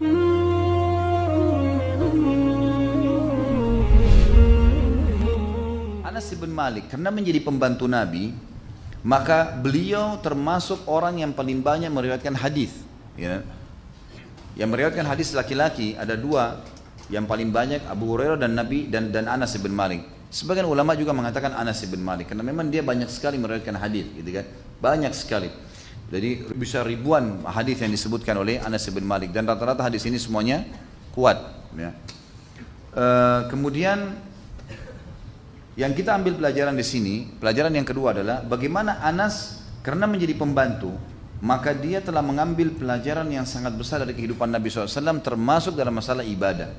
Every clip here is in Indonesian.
Anas bin Malik karena menjadi pembantu Nabi, maka beliau termasuk orang yang paling banyak meriwayatkan hadis. Ya. Yang meriwayatkan hadis laki-laki ada dua, yang paling banyak Abu Hurairah dan Nabi dan Anas bin Malik. Sebagian ulama juga mengatakan Anas bin Malik karena memang dia banyak sekali meriwayatkan hadis, gitu kan? Banyak sekali. Jadi bisa ribuan hadis yang disebutkan oleh Anas bin Malik dan rata-rata hadis ini semuanya kuat. Ya. Kemudian yang kita ambil pelajaran di sini, pelajaran yang kedua adalah bagaimana Anas karena menjadi pembantu, maka dia telah mengambil pelajaran yang sangat besar dari kehidupan Nabi SAW termasuk dalam masalah ibadah.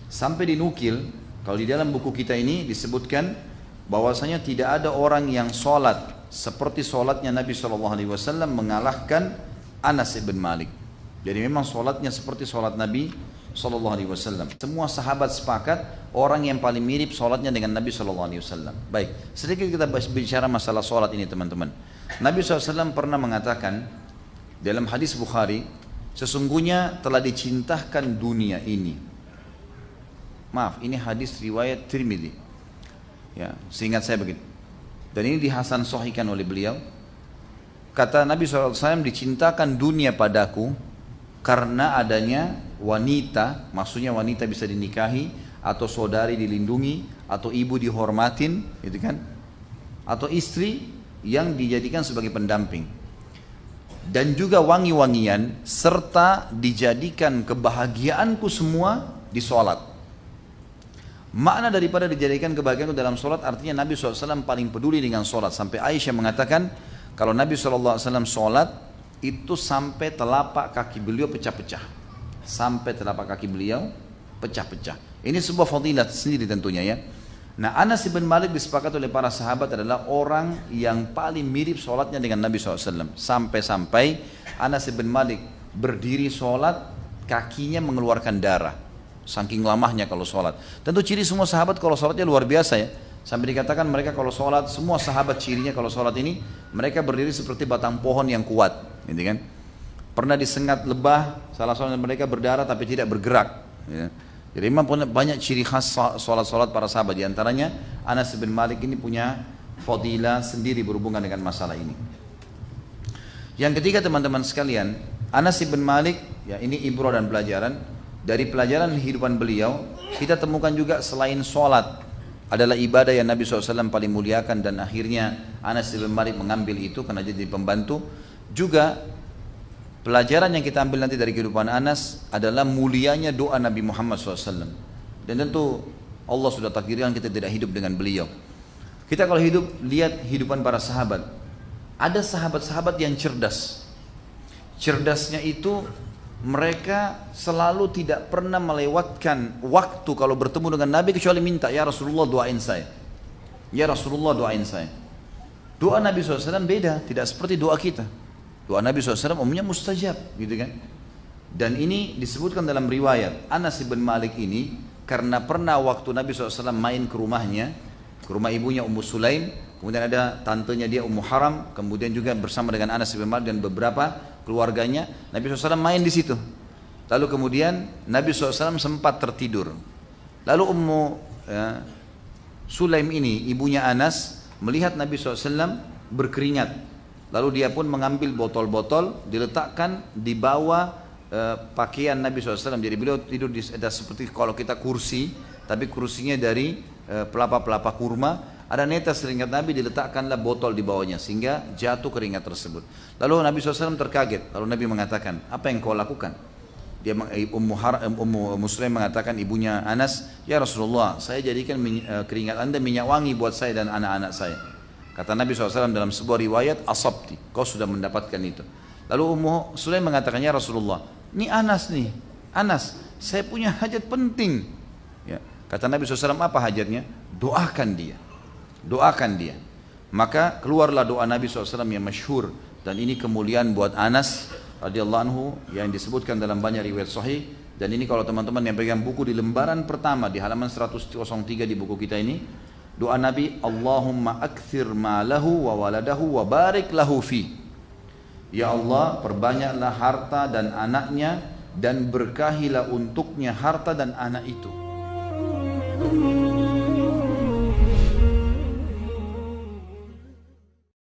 Sampai dinukil, kalau di dalam buku kita ini disebutkan bahwasanya tidak ada orang yang sholat seperti sholatnya Nabi SAW mengalahkan Anas bin Malik. Jadi memang sholatnya seperti sholat Nabi SAW. Semua sahabat sepakat orang yang paling mirip sholatnya dengan Nabi SAW. Baik, sedikit kita bicara masalah sholat ini teman-teman. Nabi SAW pernah mengatakan dalam hadis Bukhari, sesungguhnya telah dicintakan dunia ini. Maaf, ini hadis riwayat Tirmidzi. Ya, seingat saya begitu. Dan ini dihasan sahihkan oleh beliau. Kata Nabi SAW, dicintakan dunia padaku karena adanya wanita, maksudnya wanita bisa dinikahi, atau saudari dilindungi, atau ibu dihormatin, gitu kan? Atau istri yang dijadikan sebagai pendamping. Dan juga wangi-wangian, serta dijadikan kebahagiaanku semua di sholat. Makna daripada dijadikan kebahagiaanku dalam sholat artinya Nabi SAW paling peduli dengan sholat. Sampai Aisyah mengatakan kalau Nabi SAW sholat itu sampai telapak kaki beliau pecah-pecah. Sampai telapak kaki beliau pecah-pecah. Ini sebuah fadilat sendiri tentunya ya. Nah, Anas bin Malik disepakati oleh para sahabat adalah orang yang paling mirip sholatnya dengan Nabi SAW. Sampai-sampai Anas bin Malik berdiri sholat, kakinya mengeluarkan darah. Saking lamahnya kalau sholat. Tentu ciri semua sahabat kalau sholatnya luar biasa ya. Sampai dikatakan mereka kalau sholat, semua sahabat cirinya kalau sholat ini, mereka berdiri seperti batang pohon yang kuat. Gitu kan? Pernah disengat lebah, salah seorang mereka berdarah tapi tidak bergerak. Ya. Jadi memang banyak ciri khas sholat-sholat para sahabat. Di antaranya Anas bin Malik ini punya fadilah sendiri berhubungan dengan masalah ini. Yang ketiga teman-teman sekalian, Anas bin Malik, ya ini ibrah dan pelajaran. Dari pelajaran kehidupan beliau, kita temukan juga selain sholat adalah ibadah yang Nabi SAW paling muliakan dan akhirnya Anas bin Malik mengambil itu karena jadi pembantu. Juga pelajaran yang kita ambil nanti dari kehidupan Anas adalah mulianya doa Nabi Muhammad SAW. Dan tentu Allah sudah takdirkan kita tidak hidup dengan beliau. Kita kalau hidup, lihat kehidupan para sahabat. Ada sahabat-sahabat yang cerdas. Cerdasnya itu mereka selalu tidak pernah melewatkan waktu kalau bertemu dengan Nabi kecuali minta, ya Rasulullah doain saya. Ya Rasulullah doain saya. Doa Nabi SAW beda, tidak seperti doa kita. Doa Nabi SAW umumnya mustajab, gitu kan. Dan ini disebutkan dalam riwayat Anas bin Malik ini karena pernah waktu Nabi SAW main ke rumahnya, ke rumah ibunya Ummu Sulaim, kemudian ada tantenya dia Ummu Haram, kemudian juga bersama dengan Anas bin Malik dan beberapa keluarganya, Nabi SAW main di situ. Lalu kemudian Nabi SAW sempat tertidur. Lalu Ummu Sulaim ini, ibunya Anas, melihat Nabi SAW berkeringat. Lalu dia pun mengambil botol-botol, diletakkan di bawah pakaian Nabi SAW. Jadi beliau tidur di ada seperti kalau kita kursi, tapi kursinya dari pelapa-pelapa kurma. Ada netes keringat Nabi, diletakkanlah botol di bawahnya sehingga jatuh keringat tersebut. Lalu Nabi SAW terkaget. Lalu Nabi mengatakan, apa yang kau lakukan? Dia Ummu Sulaim mengatakan ibunya Anas, ya Rasulullah, saya jadikan keringat anda minyak wangi buat saya dan anak-anak saya. Kata Nabi SAW dalam sebuah riwayat, asabti, kau sudah mendapatkan itu. Lalu Ummu Sulaim mengatakan, ya Rasulullah, ini Anas nih, Anas, saya punya hajat penting. Ya. Kata Nabi SAW, apa hajatnya? Doakan dia. Doakan dia. Maka keluarlah doa Nabi SAW yang masyhur, dan ini kemuliaan buat Anas radhiyallahu anhu yang disebutkan dalam banyak riwayat sahih. Dan ini kalau teman-teman yang pegang buku di lembaran pertama di halaman 103 di buku kita ini, doa Nabi, Allahumma akthir malahu wa waladahu wa barik lahu fi. Ya Allah, perbanyaklah harta dan anaknya dan berkahilah untuknya harta dan anak itu.